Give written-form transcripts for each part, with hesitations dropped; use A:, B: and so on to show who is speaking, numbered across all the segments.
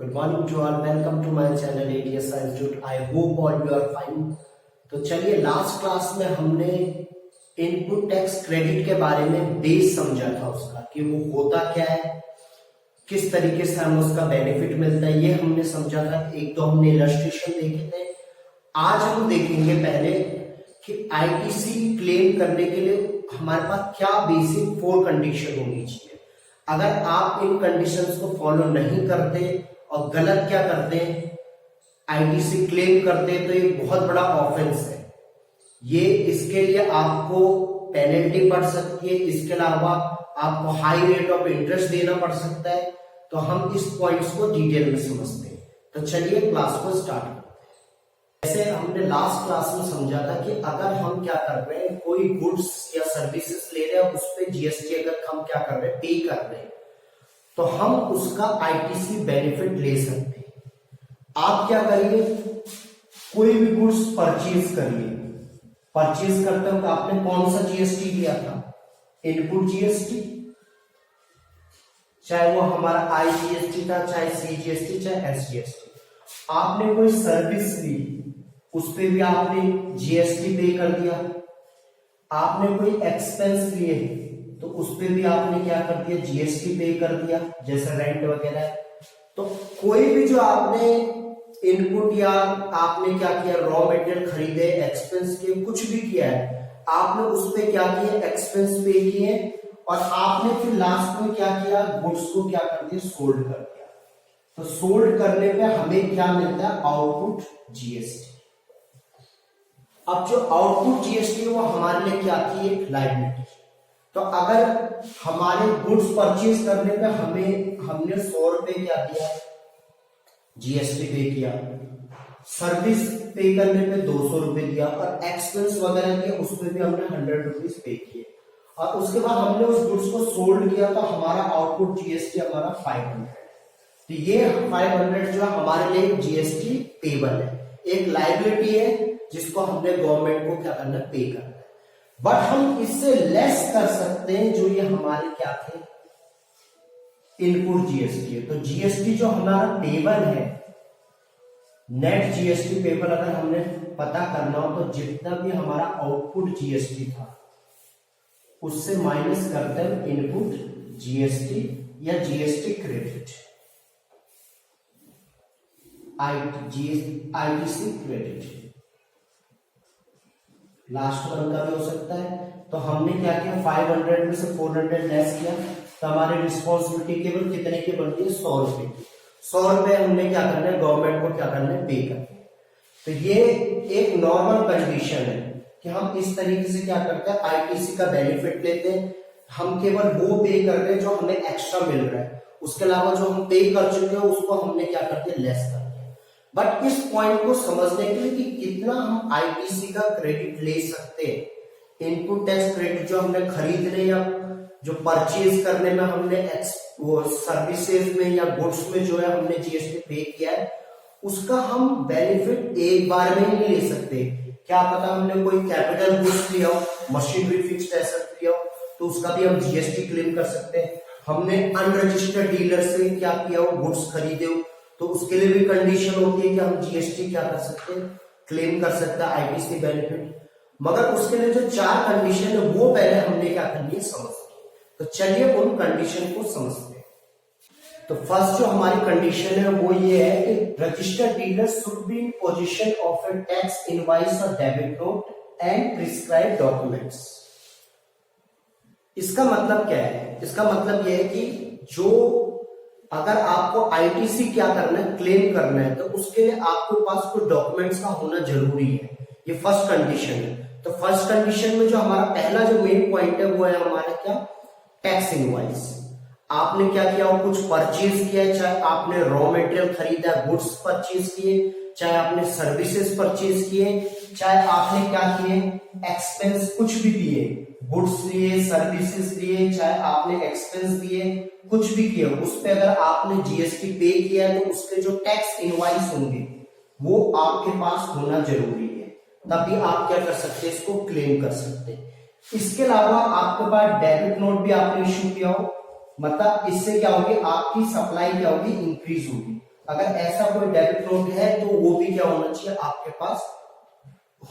A: Good morning to all. Welcome to my channel ATS Institute. I hope all you are fine. तो चलिए last class में हमने input tax credit के बारे में बेस समझा था उसका कि वो होता क्या है, किस तरीके से हमें उसका बेनिफिट मिलता है, ये हमने समझा था। एक तो हमने इलस्ट्रेशन देखे थे। आज हम देखेंगे पहले कि आईटीसी क्लेम करने के लिए हमारे पास क्या बेसिक 4 कंडीशन होनी चाहिए। अगर आप इन कंडीशंस को फॉलो नहीं करते और गलत क्या करते हैं, आईटीसी क्लेम करते हैं, तो ये बहुत बड़ा ऑफेंस है। ये इसके लिए आपको पेनल्टी पड़ सकती है, इसके अलावा आपको हाई रेट ऑफ इंटरेस्ट देना पड़ सकता है। तो हम इस पॉइंट्स को डिटेल में समझते हैं। तो चलिए क्लास को स्टार्ट करते हैं। जैसे हमने लास्ट क्लास में समझा था कि अगर हम क्या कर रहे हैं, कोई गुड्स या सर्विसेज ले रहे हैं, उस पर जीएसटी अगर हम क्या कर रहे हैं, पे कर रहे हैं, तो हम उसका आईटीसी बेनिफिट ले सकते हैं। आप क्या करिए, कोई भी गुड्स परचेज करिए। परचेज करते वक्त आपने कौन सा जीएसटी लिया था, इनपुट जीएसटी, चाहे वो हमारा आईजीएसटी था, चाहे सीजीएसटी, चाहे एसजीएसटी। आपने कोई सर्विस ली, उस पर भी आपने जीएसटी पे कर दिया। आपने कोई एक्सपेंस लिए तो उस पे भी आपने क्या कर दिया, जीएसटी पे कर दिया, जैसे रेंट वगैरह। तो कोई भी जो आपने इनपुट या आपने क्या किया, रॉ मटेरियल खरीदे, एक्सपेंस किए, कुछ भी किया है, आपने उस पे क्या किया, एक्सपेंस पे किए, और आपने फिर लास्ट में क्या किया, गुड्स को क्या कर दिया, सोल्ड कर दिया। तो सोल्ड करने पे हमें क्या मिलता है, आउटपुट जीएसटी। अब जो आउटपुट जीएसटी है वो हमारे लिए क्या थी, एक लायबिलिटी। तो अगर हमारे गुड्स परचेज करने पे हमने 100 रुपए क्या किया, जीएसटी पे किया, सर्विस पे करने पे 200 रुपए दिया, और एक्सपेंस वगैरह किया, उसमें भी हमने 100 रुपीज पे किए, और उसके बाद हमने उस गुड्स को सोल्ड किया, तो हमारा आउटपुट जीएसटी हमारा 500। तो ये 500 जो हमारे लिए जीएसटी पेबल है, एक लायबिलिटी है जिसको हमने गवर्नमेंट को क्या करना, पे करना। बट हम इससे लेस कर सकते हैं, जो ये हमारे क्या थे, इनपुट जीएसटी है। तो जीएसटी जो हमारा पेबल है, नेट जीएसटी पेबल अगर हमने पता करना हो, तो जितना भी हमारा आउटपुट जीएसटी था उससे माइनस करते हैं इनपुट जीएसटी या GST credit, ITC credit, last one का भी हो सकता है। तो हमने क्या किया, 500 में से 400 लेस किया, तो हमारी रिस्पॉन्सिबिलिटी केवल कितने की बनती है, 100 रुपए की। 100 रुपए हमने क्या करना है, गवर्नमेंट को क्या करना है, पे करना है। तो ये एक नॉर्मल कंडीशन है कि हम इस तरीके से क्या करते हैं, आईटीसी का बेनिफिट लेते हैं। हम केवल वो पे कर रहे हैं जो हमें एक्स्ट्रा मिल रहा है, उसके अलावा जो हम पे कर चुके हैं उसको हमने क्या करते हैं, लेस कर। बट इस पॉइंट को समझने के लिए कि कितना हम आईटीसी का क्रेडिट ले सकते हैं, इनपुट टैक्स क्रेडिट जो हमने खरीदने या जो परचेज करने में हमने वो सर्विसेज में या गुड्स में जो है हमने जीएसटी पे किया है, उसका हम बेनिफिट एक बार में नहीं ले सकते। क्या पता हमने कोई कैपिटल गुड्स लिया हो, मशीनरी फिक्स्ड एसेट लिया हो, तो उसका भी हम जीएसटी क्लेम कर सकते हैं। हमने अनरजिस्टर्ड डीलर से क्या किया हो, गुड्स खरीदे हो, तो उसके लिए भी कंडीशन होती है कि हम जीएसटी क्या कर सकते हैं, क्लेम कर सकते हैं आईटीसी बेनिफिट। मगर उसके लिए जो 4 कंडीशन है वो पहले हमने क्या करनी है, समझनी। तो चलिए उन कंडीशन को समझते हैं। तो फर्स्ट जो हमारी कंडीशन है वो ये है कि registered dealer should be in position of a tax invoice और debit note and prescribed documents. इसका मतलब क्या है, इसका मतलब यह है कि जो अगर आपको आईटीसी क्या करना है, क्लेम करना है, तो उसके लिए आपके पास कुछ डॉक्यूमेंट्स का होना जरूरी है। ये फर्स्ट कंडीशन है। तो फर्स्ट कंडीशन में जो हमारा पहला जो मेन पॉइंट है वो है हमारा क्या, टैक्स इनवॉइस। आपने क्या किया हो, कुछ परचेज किया है, चाहे आपने रॉ मटेरियल खरीदा, गुड्स परचेज किए, चाहे आपने सर्विसेज परचेज किए, चाहे आपने क्या किए, एक्सपेंस कुछ भी किए, गुड्स लिए, सर्विसेज लिए, चाहे आपने एक्सपेंस लिए, कुछ भी किया, उस पे अगर आपने जीएसटी पे किया है, तो उसके जो टैक्स इनवॉइस होंगे वो आपके पास होना जरूरी है, तभी आप क्या कर सकते हैं, इसको क्लेम कर सकते हैं। इसके अलावा आपके पास डेबिट नोट भी आपने इश्यू किया हो, मतलब इससे क्या होगी, आपकी सप्लाई क्या होगी, इंक्रीज होगी। अगर ऐसा कोई डेबिट नोट है तो वो भी क्या होना चाहिए, आपके पास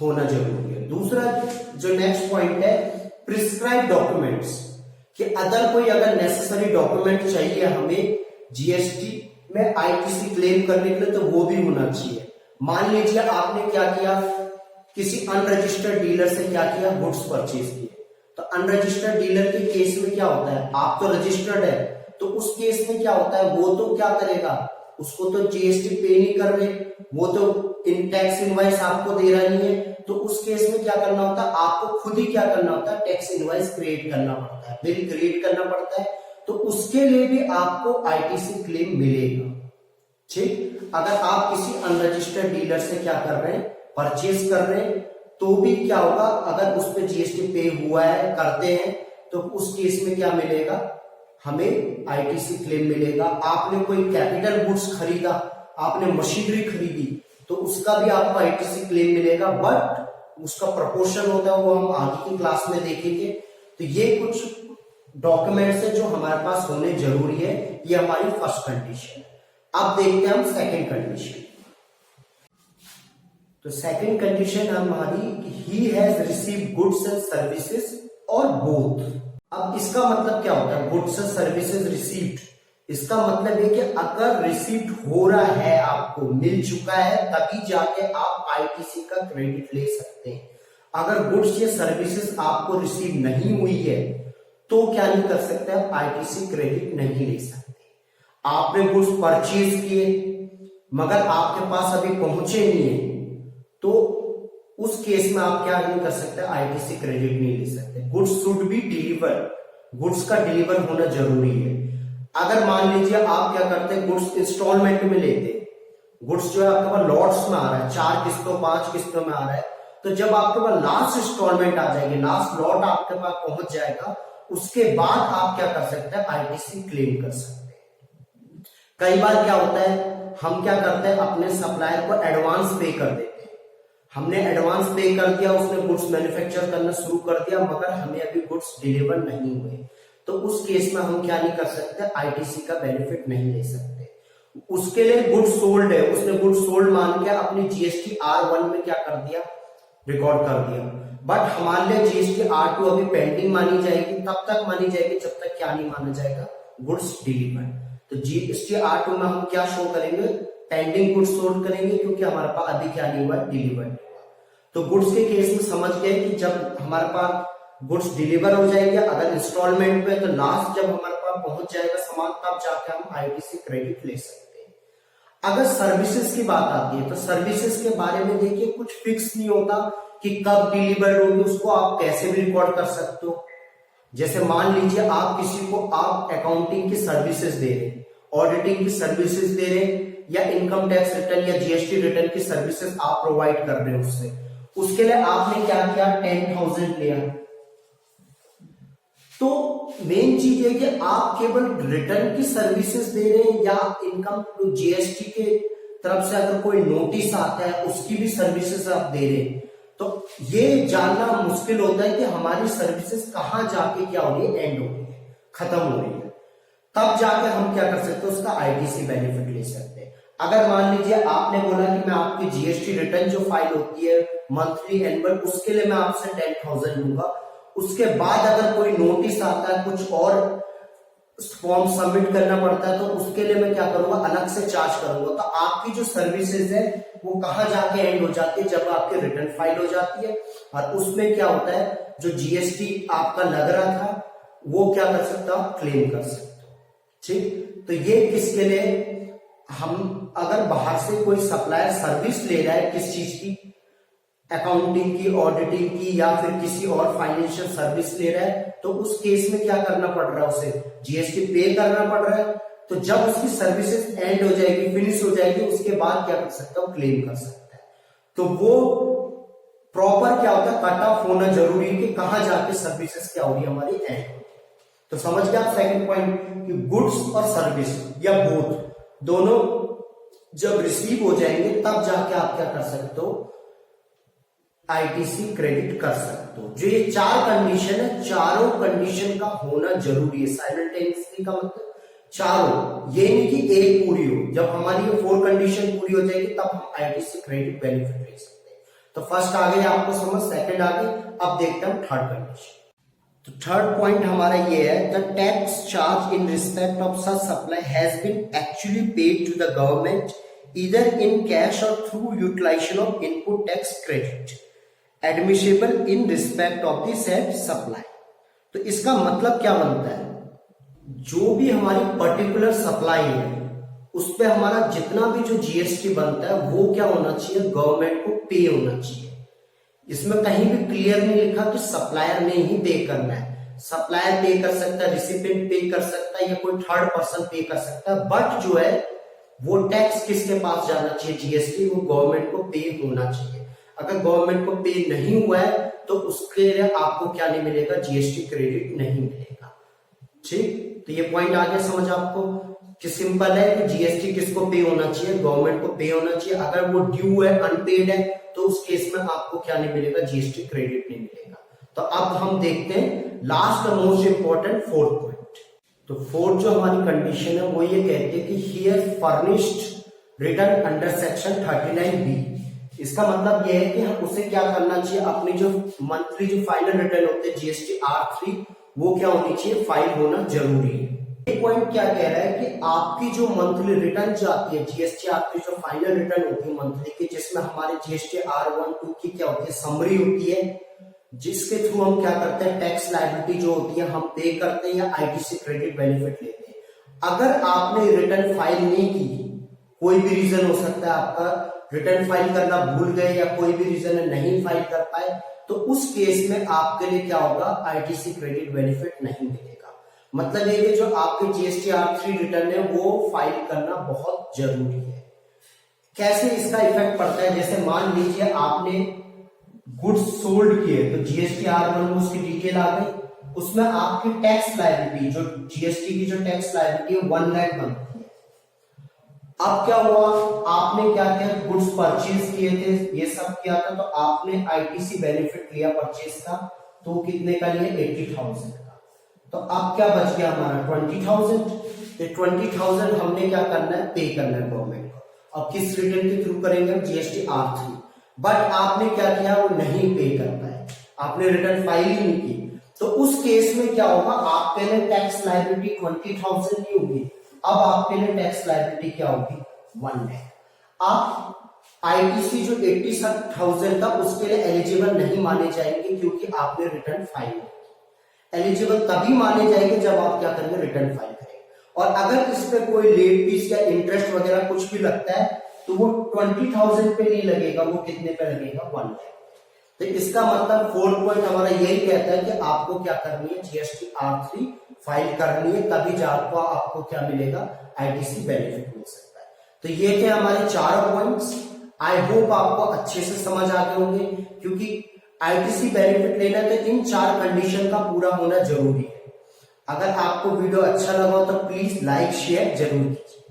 A: होना जरूरी है। दूसरा जो नेक्स्ट पॉइंट है, प्रिस्क्राइब डॉक्यूमेंट्स, कि अगर नेसेसरी डॉक्यूमेंट चाहिए हमें जीएसटी में आईटीसी क्लेम करने के लिए, तो वो भी होना चाहिए। मान लीजिए आपने क्या किया, किसी अनरजिस्टर्ड डीलर से क्या किया, गुड्स परचेज किए, तो अनरजिस्टर्ड डीलर के केस में क्या होता है, आप तो रजिस्टर्ड है, तो उस केस में क्या होता है, वो तो क्या करेगा, उसको तो जीएसटी पे नहीं कर रहे, वो तो टैक्स इनवाइस आपको दे रहा नहीं है, तो उस केस में क्या करना होता है, आपको खुद ही क्या करना होता है, टैक्स इनवाइस क्रिएट करना पड़ता है, बिल क्रिएट करना पड़ता है, तो उसके लिए भी आपको आईटीसी क्लेम मिलेगा। ठीक, अगर आप किसी अनरजिस्टर्ड डीलर से क्या कर रहे हैं, परचेज कर रहे हैं, तो भी क्या होगा, अगर उस पर जीएसटी पे हुआ है, करते हैं, तो उस केस में क्या मिलेगा, हमें आईटीसी क्लेम मिलेगा। आपने कोई कैपिटल गुड्स खरीदा, आपने मशीनरी खरीदी, तो उसका भी आपको आईटीसी क्लेम मिलेगा, बट उसका प्रोपोर्शन होता है वो हम आगे की क्लास में देखेंगे। तो ये कुछ डॉक्यूमेंट्स है जो हमारे पास होने जरूरी है, ये हमारी फर्स्ट कंडीशन है। अब देखते हैं हम सेकंड कंडीशन। तो सेकंड कंडीशन हमारी, he has received goods and services और बोथ। अब इसका मतलब क्या होता है, गुड्स एंड सर्विसेज रिसीव्ड, इसका मतलब है कि अगर रिसीव्ड हो रहा है, आपको मिल चुका है, तभी जाके आप आईटीसी का क्रेडिट ले सकते हैं। अगर गुड्स या सर्विसेज आपको रिसीव नहीं हुई है तो क्या नहीं कर सकते, आप आईटीसी क्रेडिट नहीं ले सकते। आपने गुड्स परचेज किए मगर आपके पास अभी पहुंचे नहीं है, तो उस केस में आप क्या नहीं कर सकते, आईटीसी क्रेडिट नहीं ले सकते। Goods should be deliver, goods का डिलीवर होना जरूरी है। अगर मान लीजिए आप क्या करते हैं, गुड्स इंस्टॉलमेंट में लेते, गुड्स जो है आपके पास लॉट्स में आ रहा है, 4 किस्तों 5 किस्तों में आ रहा है, तो जब आपके पास लास्ट इंस्टॉलमेंट आ जाएगी, लास्ट लॉट आपके पास पहुंच जाएगा, उसके बाद आप क्या कर सकते हैं, आईटीसी क्लेम कर सकते हैं। कई बार क्या होता है, हम क्या करते हैं, अपने सप्लायर को एडवांस पे कर देते हैं, हमने एडवांस पे कर दिया, उसने गुड्स मैन्युफैक्चर करना शुरू कर दिया, मगर हमें अभी गुड्स डिलीवर नहीं हुए, तो उस केस में हम क्या नहीं कर सकते, आईटीसी का बेनिफिट नहीं ले सकते। उसके लिए गुड्स सोल्ड है, उसने गुड्स सोल्ड मान के अपनी जीएसटी R1 में क्या कर दिया, रिकॉर्ड कर दिया, बट हमारे लिए जीएसटी R2 अभी पेंडिंग मानी जाएगी, तब तक मानी जाएगी जब तक क्या नहीं माना जाएगा, गुड्स डिलीवर। तो जीएसटी R2 में हम क्या शो करेंगे, पेंडिंग गुड्स सोल्ड करेंगे, क्योंकि हमारे पास अभी क्या नहीं हुआ, डिलीवर। तो गुड्स के केस में समझ गए कि जब हमारे पास गुड्स डिलीवर हो जाएंगे, अगर इंस्टॉलमेंट पे, तो लास्ट जब हमारे पास पहुंच जाएगा सामान, तब जाके हम आईटीसी क्रेडिट ले सकते हैं। अगर सर्विसेज की बात आती है, तो सर्विसेज के बारे में देखिए, कुछ फिक्स नहीं होता कि कब डिलीवर होगी, उसको आप कैसे भी रिकॉर्ड कर सकते हो। जैसे मान लीजिए आप किसी को आप अकाउंटिंग की सर्विसेज दे रहे हैं, ऑडिटिंग की सर्विसेज दे रहे हैं, या इनकम टैक्स रिटर्न या जीएसटी रिटर्न की सर्विसेज आप प्रोवाइड कर रहे हैं उससे, उसके लिए आपने क्या किया, 10,000 लिया। तो मेन चीज है कि आप केवल रिटर्न की सर्विसेज दे रहे हैं, या इनकम जीएसटी के तरफ से अगर कोई नोटिस आता है उसकी भी सर्विसेज आप दे रहे हैं, तो ये जानना मुश्किल होता है कि हमारी सर्विसेज कहां जाके क्या हो रही है, एंड हो रही है, खत्म हो रही है। तब जाके हम क्या कर सकते हैं, उसका आईटीसी बेनिफिट ले सकते हैं। अगर मान लीजिए आपने बोला कि मैं आपकी जीएसटी रिटर्न जो फाइल होती है मंथली एनुअल, उसके लिए मैं आपसे 10,000 लूंगा, उसके बाद अगर कोई नोटिस आता है, कुछ और फॉर्म सबमिट करना पड़ता है, तो उसके लिए मैं क्या करूंगा, अलग से चार्ज करूंगा। तो आपकी जो सर्विसेज है वो कहां जाके एंड हो जाती है, जब आपकी रिटर्न फाइल हो जाती है, और उसमें क्या होता है, जो जीएसटी आपका लग रहा था वो क्या कर सकता हो, क्लेम कर सकते हो। ठीक, तो ये किसके लिए, हम अगर बाहर से कोई सप्लायर सर्विस ले रहा है, किस चीज की, अकाउंटिंग की, ऑडिटिंग की, या फिर किसी और फाइनेंशियल सर्विस ले रहा है, तो उस केस में क्या करना पड़ रहा है, उसे जीएसटी पे करना पड़ रहा है। तो जब उसकी सर्विसेज एंड हो जाएगी, फिनिश हो जाएगी, उसके बाद क्या कर सकता है, क्लेम कर सकता है। तो वो प्रॉपर क्या होता है, कट ऑफ होना जरूरी है कि कहां जाके सर्विसेज क्या होगी हमारी, एंड। तो समझ गया आप सेकंड पॉइंट, कि गुड्स और सर्विस या बोथ दोनों जब रिसीव हो जाएंगे, तब जाके आप क्या कर सकते हो, आईटीसी क्रेडिट कर सकते हो। जो ये 4 कंडीशन है, चारों कंडीशन का होना जरूरी है। साइमल्टेनियसली का मतलब चारों, ये नहीं कि एक पूरी हो, जब हमारी ये 4 कंडीशन पूरी हो जाएगी तब हम आईटीसी क्रेडिट बेनिफिट ले सकते हैं। तो फर्स्ट आ गई आपको समझ, सेकंड आ गई, अब देखते हैं थर्ड कंडीशन। तो थर्ड पॉइंट हमारा ये है, the tax charge in respect of such supply has been actually paid to the government either in cash or through utilisation of input tax credit admissible in respect of the said supply. तो इसका मतलब क्या बनता है, जो भी हमारी particular supply है उस पे हमारा जितना भी जो जीएसटी बनता है वो क्या होना चाहिए, गवर्नमेंट को पे होना चाहिए। इसमें कहीं भी क्लियर नहीं लिखा कि सप्लायर ने ही पे करना है। सप्लायर पे कर सकता है, रिसिपिएंट पे कर सकता है, या कोई थर्ड पर्सन पे कर सकता है, बट जो है वो टैक्स किसके पास जाना चाहिए, जीएसटी, वो गवर्नमेंट को पे होना चाहिए। अगर गवर्नमेंट को पे नहीं हुआ है तो उसके लिए आपको क्या नहीं मिलेगा, जीएसटी क्रेडिट नहीं मिलेगा। ठीक, तो ये पॉइंट आ गया समझ आपको कि सिंपल है कि जीएसटी किसको पे होना चाहिए, गवर्नमेंट को पे होना चाहिए। अगर वो ड्यू है, अनपेड है, तो उस केस में आपको क्या नहीं मिलेगा, जीएसटी क्रेडिट नहीं मिलेगा। तो अब हम देखते हैं last most important fourth point. तो फोर्थ जो हमारी कंडीशन है वो ये कहती है कि here furnished return under section 39B। इसका मतलब ये है कि उसे क्या करना चाहिए, अपनी जो मंथली जो फाइनल रिटर्न होते हैं जीएसटी R3 वो क्या होनी चाहिए, फाइल होना जरूरी है। ये पॉइंट क्या कह रहा है कि आपकी जो मंथली रिटर्न जो आती है जीएसटी R3 जो फाइनल रिटर्न होती है मंथली की, जिसमें हमारे जीएसटी R1 2 की क्या होती है, समरी होती है, जिसके थ्रू हम क्या करते हैं, टैक्स लायबिलिटी जो होती है हम पे करते हैं या आईटीसी क्रेडिट बेनिफिट लेते हैं। अगर आपने रिटर्न फाइल नहीं की, कोई भी रीजन हो सकता है आपका रिटर्न फाइल करना भूल गए या कोई भी रीजन है नहीं फाइल कर पाए, तो उस केस में आपके लिए क्या होगा, आईटीसी क्रेडिट बेनिफिट नहीं मिलेगा। मतलब ये कि जो आपके जीएसटी R3 रिटर्न है वो फाइल करना बहुत जरूरी है। कैसे इसका इफेक्ट पड़ता है, जैसे मान लीजिए आपने गुड्स सोल्ड किए तो जीएसटी R1 में उसकी डिटेल आ गई, उसमें आपकी टैक्स लायबिलिटी जो जीएसटी की जो टैक्स लायबिलिटी है 1 लाख बनती है। अब क्या हुआ, आपने क्या किया, गुड्स परचेज किए थे, ये सब किया था, तो आपने आईटीसी बेनिफिट लिया परचेज का, तो कितने का लिया, 80,000 का। तो अब क्या बच गया हमारा 20,000। तो 20,000 हमने क्या करना है, पे करना है गवर्नमेंट को। अब किस रिटर्न के थ्रू करेंगे, जीएसटी R3। बट आपने क्या किया, वो नहीं पे कर पाए, आपने रिटर्न फाइल ही नहीं की, तो उस केस में क्या होगा, आपके लिए टैक्स लायबिलिटी 20,000 नहीं होगी, अब आपके लिए टैक्स लायबिलिटी क्या होगी, 1 लाख। आप आईटीसी जो 80,000 का उसके लिए एलिजिबल नहीं माने जाएंगे क्योंकि आपने रिटर्न फाइल नहीं की। एलिजिबल तभी माने जाएंगे जब आप क्या करेंगे, रिटर्न फाइल करेंगे। और अगर इस पे कोई लेट फीस या इंटरेस्ट वगैरह कुछ भी लगता है तो वो 20,000 पे नहीं लगेगा, वो कितने पे लगेगा, 1 लाख। तो इसका मतलब फोर्थ पॉइंट हमारा यही कहता है कि आपको क्या करनी है, जीएसटी R3 फाइल करनी है, तभी जाकर आपको क्या मिलेगा, आईटीसी बेनिफिट मिल सकता है। तो ये थे हमारे 4 पॉइंट्स। आई होप आपको अच्छे से समझ आ गए होंगे, क्योंकि आईटीसी बेनिफिट लेना तो इन 4 कंडीशन का पूरा होना जरूरी है। अगर आपको वीडियो अच्छा लगा हो तो प्लीज लाइक शेयर जरूर कीजिए।